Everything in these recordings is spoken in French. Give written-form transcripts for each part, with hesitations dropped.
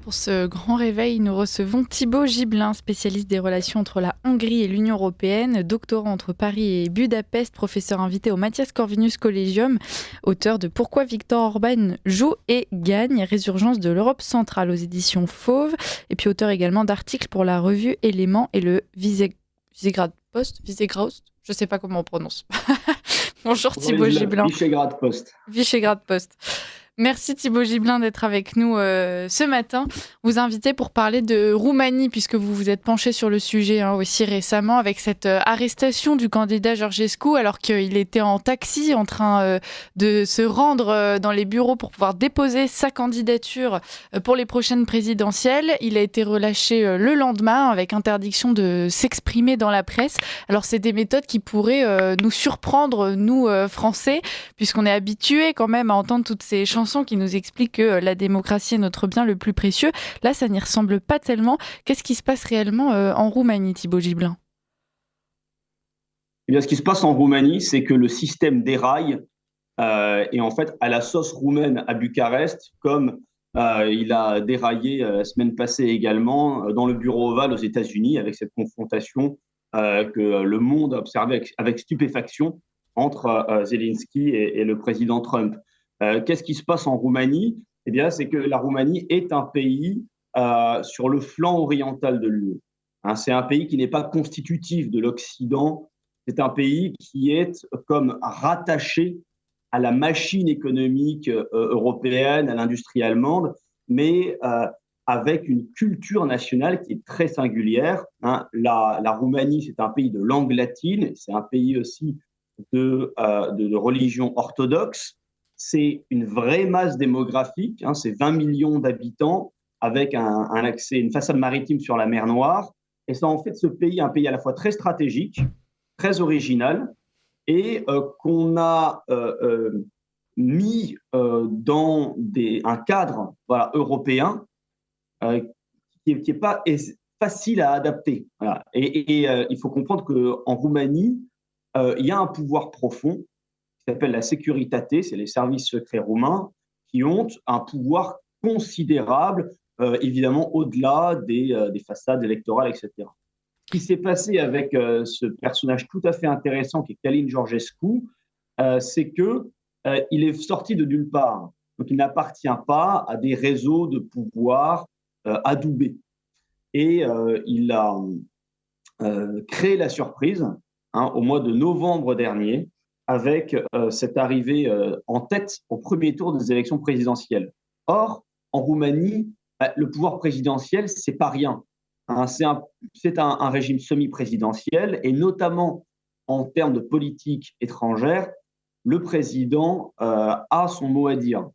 Pour ce grand réveil, nous recevons Thibaut Gibelin, spécialiste des relations entre la Hongrie et l'Union européenne, doctorant entre Paris et Budapest, professeur invité au Matthias Corvinus Collegium, auteur de Pourquoi Viktor Orban joue et gagne, résurgence de l'Europe centrale aux éditions Fauve, et puis auteur également d'articles pour la revue Éléments et le Visegrad Post, je ne sais pas comment on prononce. Bonjour Thibaut Gibelin. Visegrad Post. Visegrad Post. Merci Thibaut Gibelin d'être avec nous ce matin. Vous invitez pour parler de Roumanie, puisque vous vous êtes penché sur le sujet aussi récemment, avec cette arrestation du candidat Georgescu, alors qu'il était en taxi en train de se rendre dans les bureaux pour pouvoir déposer sa candidature pour les prochaines présidentielles. Il a été relâché le lendemain avec interdiction de s'exprimer dans la presse. Alors c'est des méthodes qui pourraient nous surprendre, nous Français, puisqu'on est habitués quand même à entendre toutes ces chansons qui nous expliquent que la démocratie est notre bien le plus précieux. Là, ça n'y ressemble pas tellement. Qu'est-ce qui se passe réellement en Roumanie, Thibaut Gibelin ? Eh bien, ce qui se passe en Roumanie, c'est que le système déraille et en fait à la sauce roumaine à Bucarest, comme il a déraillé la semaine passée également dans le bureau ovale aux États-Unis avec cette confrontation que le monde a observée avec stupéfaction entre Zelensky et le président Trump. Qu'est-ce qui se passe en Roumanie ? Eh bien, c'est que la Roumanie est un pays sur le flanc oriental de l'UE. C'est un pays qui n'est pas constitutif de l'Occident. C'est un pays qui est comme rattaché à la machine économique européenne, à l'industrie allemande, mais avec une culture nationale qui est très singulière. La Roumanie, c'est un pays de langue latine, c'est un pays aussi de religion orthodoxe. C'est une vraie masse démographique, c'est 20 millions d'habitants avec un accès, une façade maritime sur la mer Noire. Et ça en fait de ce pays un pays à la fois très stratégique, très original, et qu'on a mis dans un cadre européen qui n'est pas facile à adapter. Voilà. Et il faut comprendre qu'en Roumanie, il y a un pouvoir profond qui s'appelle la Securitate, c'est les services secrets roumains, qui ont un pouvoir considérable, évidemment au-delà des façades électorales, etc. Ce qui s'est passé avec ce personnage tout à fait intéressant qui est Călin Georgescu, c'est qu'il est sorti de nulle part. Donc il n'appartient pas à des réseaux de pouvoir adoubés. Et il a créé la surprise au mois de novembre dernier, avec cette arrivée en tête au premier tour des élections présidentielles. Or, en Roumanie, le pouvoir présidentiel, c'est pas rien. C'est un régime semi-présidentiel, et notamment en termes de politique étrangère, le président a son mot à dire.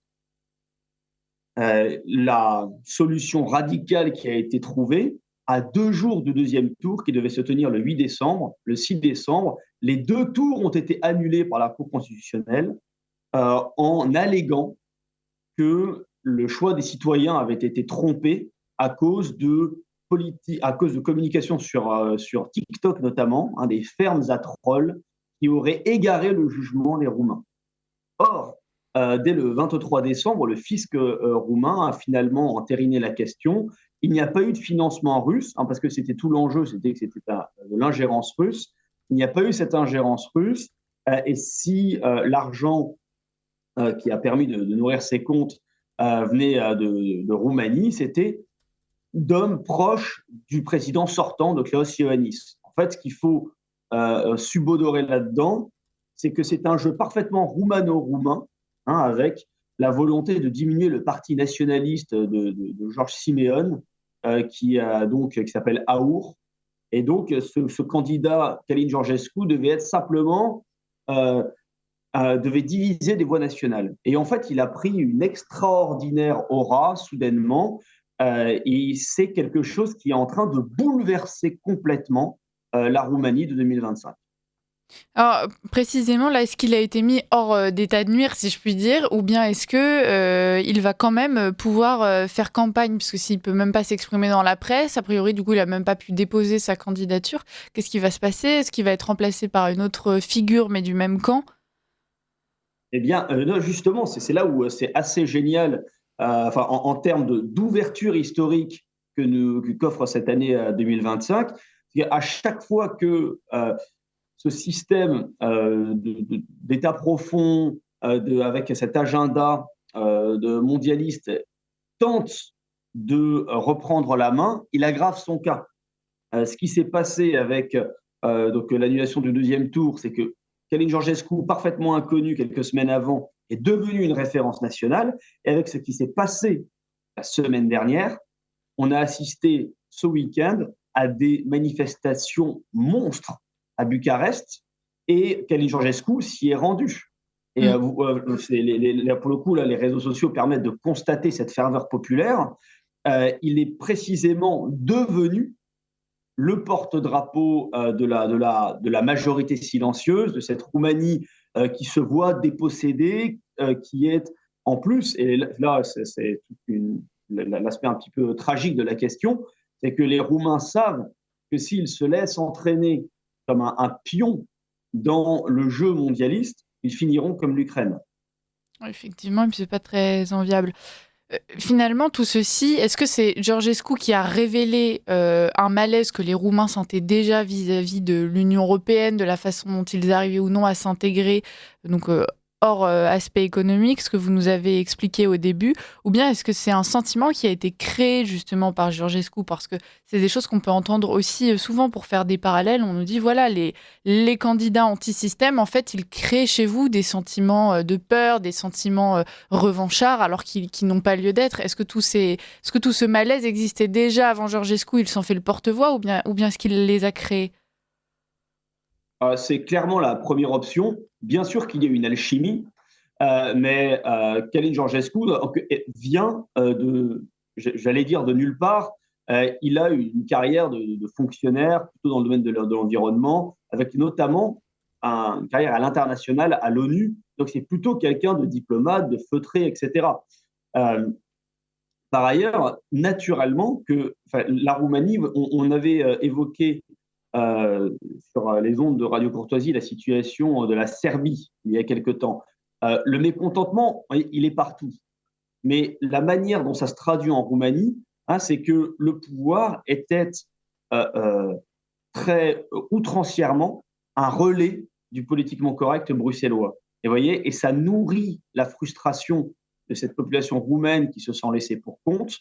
La solution radicale qui a été trouvée, à 2 jours du deuxième tour, qui devait se tenir le 8 décembre, le 6 décembre, les 2 tours ont été annulés par la Cour constitutionnelle en alléguant que le choix des citoyens avait été trompé à cause de communication sur TikTok notamment, des fermes à trolls qui auraient égaré le jugement des Roumains. Or, dès le 23 décembre, le fisc roumain a finalement entériné la question. Il n'y a pas eu de financement russe, parce que c'était tout l'enjeu, c'était que c'était de l'ingérence russe. Il n'y a pas eu cette ingérence russe, et si l'argent qui a permis de nourrir ses comptes venait de Roumanie, c'était d'hommes proches du président sortant, de Klaus Iohannis. En fait, ce qu'il faut subodorer là-dedans, c'est que c'est un jeu parfaitement roumano-roumain, avec la volonté de diminuer le parti nationaliste de Georges Simeon, qui s'appelle AUR. Et donc, ce candidat, Călin Georgescu, devait être simplement devait diviser des voix nationales. Et en fait, il a pris une extraordinaire aura, soudainement, et c'est quelque chose qui est en train de bouleverser complètement la Roumanie de 2025. Alors, précisément, là, est-ce qu'il a été mis hors d'état de nuire, si je puis dire, ou bien est-ce que il va quand même pouvoir faire campagne, parce que s'il peut même pas s'exprimer dans la presse, a priori, du coup, il a même pas pu déposer sa candidature. Qu'est-ce qui va se passer ? Est-ce qu'il va être remplacé par une autre figure, mais du même camp ? Eh bien, non, justement, c'est là où c'est assez génial enfin, en termes d'ouverture historique qu'offre cette année 2025. À chaque fois que ce système d'État profond, avec cet agenda de mondialiste, tente de reprendre la main, il aggrave son cas. Ce qui s'est passé avec donc l'annulation du deuxième tour, c'est que Calin Georgescu, parfaitement inconnu quelques semaines avant, est devenu une référence nationale. Et avec ce qui s'est passé la semaine dernière, on a assisté ce week-end à des manifestations monstres à Bucarest et Calin Georgescu s'y est rendu. Et pour le coup, là, les réseaux sociaux permettent de constater cette ferveur populaire. Il est précisément devenu le porte-drapeau de la majorité silencieuse, de cette Roumanie qui se voit dépossédée, qui est en plus, et là c'est l'aspect un petit peu tragique de la question, c'est que les Roumains savent que s'ils se laissent entraîner comme un pion dans le jeu mondialiste, ils finiront comme l'Ukraine. Effectivement, et puis c'est pas très enviable. Finalement, tout ceci, est-ce que c'est Georgescu qui a révélé un malaise que les Roumains sentaient déjà vis-à-vis de l'Union européenne, de la façon dont ils arrivaient ou non à s'intégrer, donc hors aspect économique, ce que vous nous avez expliqué au début, ou bien est-ce que c'est un sentiment qui a été créé justement par Georgescu, parce que c'est des choses qu'on peut entendre aussi souvent pour faire des parallèles. On nous dit, voilà, les candidats anti-système, en fait, ils créent chez vous des sentiments de peur, des sentiments revanchards, alors qu'ils n'ont pas lieu d'être. Est-ce que tout ce malaise existait déjà avant Georgescu, il s'en fait le porte-voix, ou bien est-ce qu'il les a créés? C'est clairement la première option. Bien sûr qu'il y a une alchimie, mais Calin Georgescu vient j'allais dire de nulle part. Il a une carrière de fonctionnaire plutôt dans le domaine de l'environnement, avec notamment une carrière à l'international, à l'ONU. Donc c'est plutôt quelqu'un de diplomate, de feutré, etc. Euh, Par ailleurs, naturellement, la Roumanie, on avait évoqué sur les ondes de Radio Courtoisie la situation de la Serbie il y a quelque temps. Le mécontentement, il est partout. Mais la manière dont ça se traduit en Roumanie, c'est que le pouvoir était euh, euh, très outrancièrement un relais du politiquement correct bruxellois. Et voyez, et ça nourrit la frustration de cette population roumaine qui se sent laissée pour compte.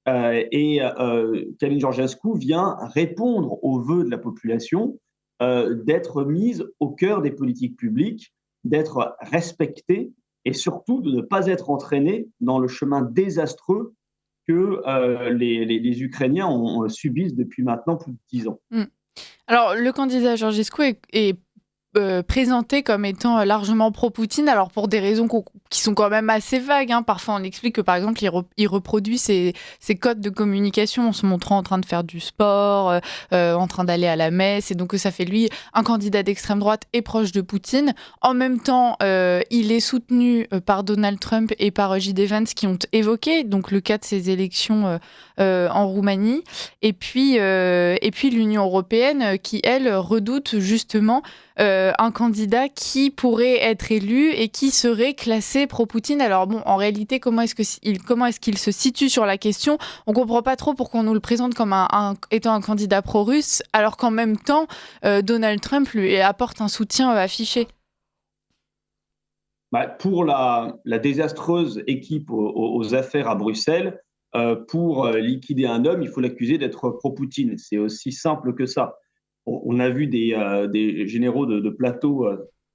Calin Georgescu vient répondre aux vœux de la population d'être mise au cœur des politiques publiques, d'être respectée et surtout de ne pas être entraînée dans le chemin désastreux que les Ukrainiens subissent depuis maintenant plus de 10 ans. Alors, le candidat Georgescu est présenté comme étant largement pro-Poutine, alors pour des raisons qui sont quand même assez vagues. Parfois, on explique que, par exemple, il reproduit ses codes de communication en se montrant en train de faire du sport, en train d'aller à la messe, et donc ça fait lui un candidat d'extrême droite et proche de Poutine. En même temps, il est soutenu par Donald Trump et par J.D. Vance qui ont évoqué donc le cas de ces élections en Roumanie. Et puis l'Union européenne qui, elle, redoute justement un candidat qui pourrait être élu et qui serait classé pro-Poutine. Alors bon, en réalité, comment est-ce qu'il se situe sur la question? On comprend pas trop pourquoi on nous le présente comme étant un candidat pro-russe, alors qu'en même temps, Donald Trump lui apporte un soutien affiché. Pour la désastreuse équipe aux affaires à Bruxelles, pour liquider un homme, il faut l'accuser d'être pro-Poutine. C'est aussi simple que ça. On a vu des généraux de plateau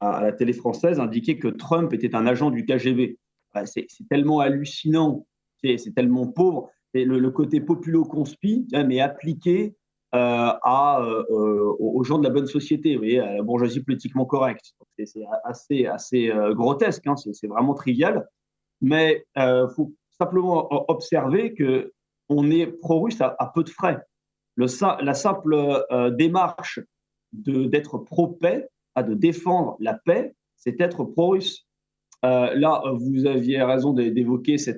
à la télé française indiquer que Trump était un agent du KGB. C'est tellement hallucinant, c'est tellement pauvre. Et le côté populo-conspi, mais appliqué aux gens de la bonne société, vous voyez, à la bourgeoisie politiquement correcte. C'est assez grotesque, c'est vraiment trivial. Mais il faut simplement observer qu'on est pro-russe à peu de frais. La simple démarche d'être pro-paix, de défendre la paix, c'est être pro-russe. Là, vous aviez raison d'évoquer ces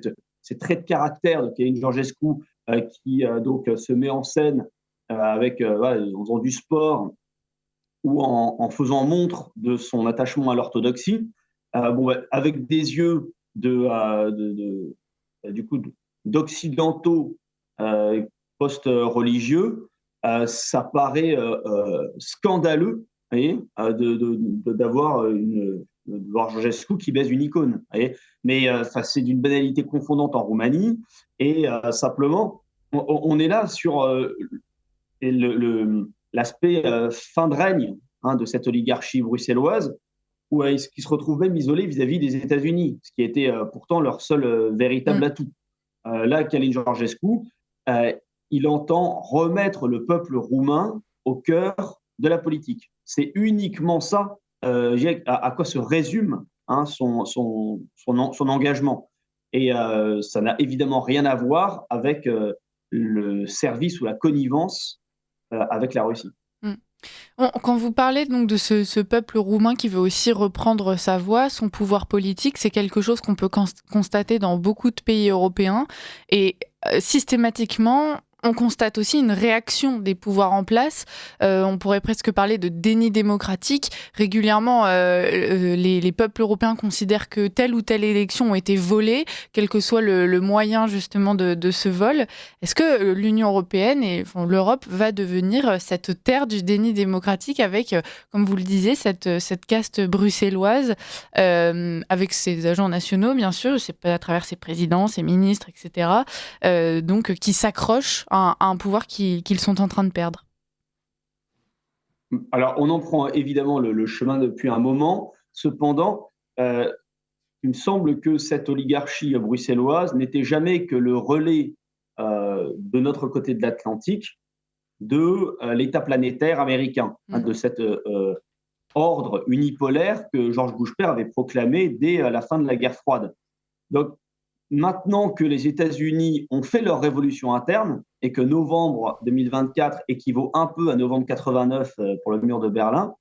traits de caractère de Calin Georgescu qui donc se met en scène en faisant du sport ou en faisant montre de son attachement à l'orthodoxie, avec des yeux du coup d'occidentaux post-religieux, ça paraît scandaleux, vous voyez, d'avoir de voir Georgescu qui baise une icône. Vous voyez, mais c'est d'une banalité confondante en Roumanie. Et simplement, on est là sur l'aspect fin de règne de cette oligarchie bruxelloise, qui se retrouve même isolée vis-à-vis des États-Unis, ce qui était pourtant leur seul véritable atout. Là, Călin Georgescu, il entend remettre le peuple roumain au cœur de la politique. C'est uniquement ça à quoi se résume son engagement. Et ça n'a évidemment rien à voir avec le service ou la connivence avec la Russie. Quand vous parlez donc de ce peuple roumain qui veut aussi reprendre sa voix, son pouvoir politique, c'est quelque chose qu'on peut constater dans beaucoup de pays européens. Et systématiquement, on constate aussi une réaction des pouvoirs en place. On pourrait presque parler de déni démocratique. Régulièrement, les peuples européens considèrent que telle ou telle élection a été volée, quel que soit le moyen justement de ce vol. Est-ce que l'Union européenne et l'Europe va devenir cette terre du déni démocratique avec, comme vous le disiez, cette caste bruxelloise, avec ses agents nationaux, bien sûr, c'est à travers ses présidents, ses ministres, etc., donc qui s'accrochent à un pouvoir qu'ils sont en train de perdre? Alors, on en prend évidemment le chemin depuis un moment. Cependant, il me semble que cette oligarchie bruxelloise n'était jamais que le relais de notre côté de l'Atlantique de l'État planétaire américain, de cet ordre unipolaire que George Bush père avait proclamé dès la fin de la guerre froide. Donc, maintenant que les États-Unis ont fait leur révolution interne et que novembre 2024 équivaut un peu à novembre 89 pour le mur de Berlin,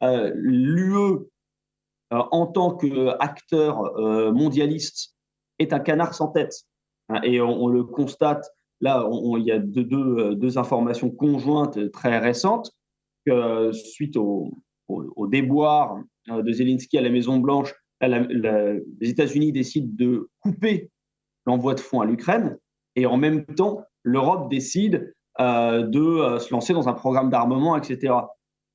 l'UE, en tant qu'acteur mondialiste, est un canard sans tête. Et on le constate, là, il y a deux informations conjointes très récentes, que suite au déboire de Zelensky à la Maison-Blanche, les États-Unis décident de couper l'envoi de fonds à l'Ukraine, et en même temps, l'Europe décide de se lancer dans un programme d'armement, etc.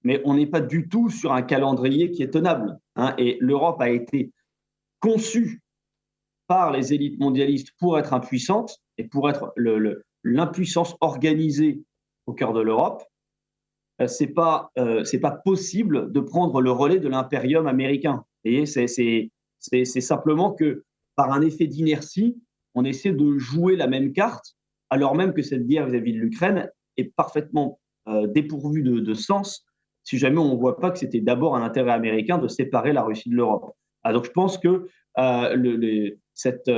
Mais on n'est pas du tout sur un calendrier qui est tenable. Et l'Europe a été conçue par les élites mondialistes pour être impuissante et pour être l'impuissance organisée au cœur de l'Europe. C'est pas possible de prendre le relais de l'impérium américain. Et c'est simplement que par un effet d'inertie, on essaie de jouer la même carte, alors même que cette guerre vis-à-vis de l'Ukraine est parfaitement dépourvue de sens, si jamais on ne voit pas que c'était d'abord un intérêt américain de séparer la Russie de l'Europe. Donc je pense que cette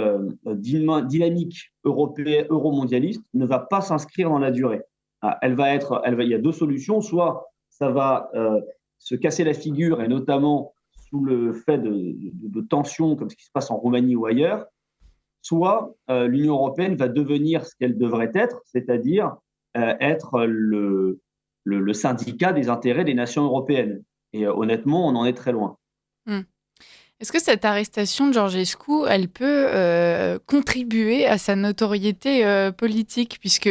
dynamique européenne, euro-mondialiste ne va pas s'inscrire dans la durée. Il y a deux solutions. Soit ça va se casser la figure, et notamment sous le fait de tensions comme ce qui se passe en Roumanie ou ailleurs, soit l'Union européenne va devenir ce qu'elle devrait être, c'est-à-dire être le syndicat des intérêts des nations européennes. Et honnêtement, on en est très loin. Est-ce que cette arrestation de Georgescu, elle peut contribuer à sa notoriété politique, puisque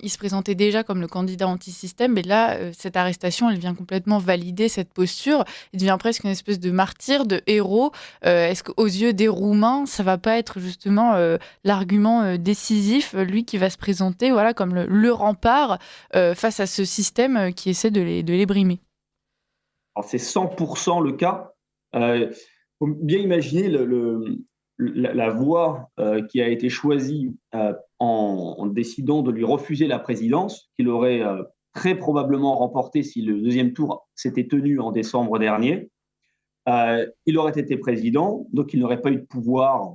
il se présentait déjà comme le candidat anti-système, et là, cette arrestation, elle vient complètement valider cette posture. Il devient presque une espèce de martyr, de héros. Est-ce qu'aux yeux des Roumains, ça va pas être justement l'argument décisif, lui qui va se présenter comme le rempart face à ce système qui essaie de les brimer? Alors, c'est 100% le cas. Il faut bien imaginer la voie qui a été choisie en décidant de lui refuser la présidence, qu'il aurait très probablement remporté si le deuxième tour s'était tenu en décembre dernier. Il aurait été président, donc il n'aurait pas eu de pouvoir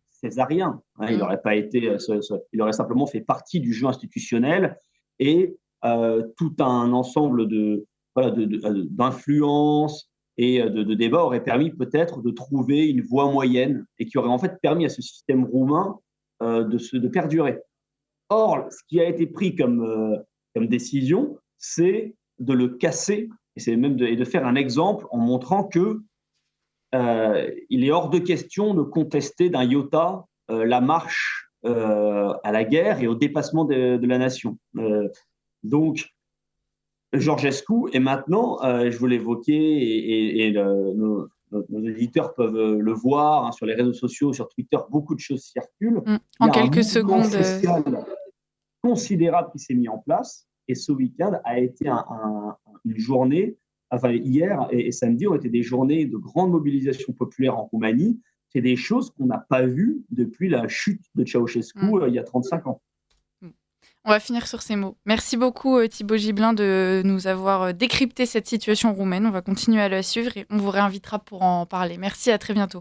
césarien. Il aurait simplement fait partie du jeu institutionnel, et tout un ensemble d'influences et de débats aurait permis peut-être de trouver une voie moyenne, et qui aurait en fait permis à ce système roumain de perdurer. Or, ce qui a été pris comme décision, c'est de le casser, et c'est même de faire un exemple en montrant que il est hors de question de contester d'un iota la marche à la guerre et au dépassement de la nation. Donc, Georgescu est maintenant, je vous l'évoquais, et nos éditeurs peuvent le voir hein, sur les réseaux sociaux, sur Twitter, beaucoup de choses circulent. Il En y a un quelques mouvement secondes. social considérable qui s'est mis en place. Et ce week-end a été une journée, enfin hier et samedi ont été des journées de grande mobilisation populaire en Roumanie. C'est des choses qu'on n'a pas vues depuis la chute de Ceausescu il y a 35 ans. On va finir sur ces mots. Merci beaucoup Thibaut Gibelin de nous avoir décrypté cette situation roumaine. On va continuer à la suivre et on vous réinvitera pour en parler. Merci, à très bientôt.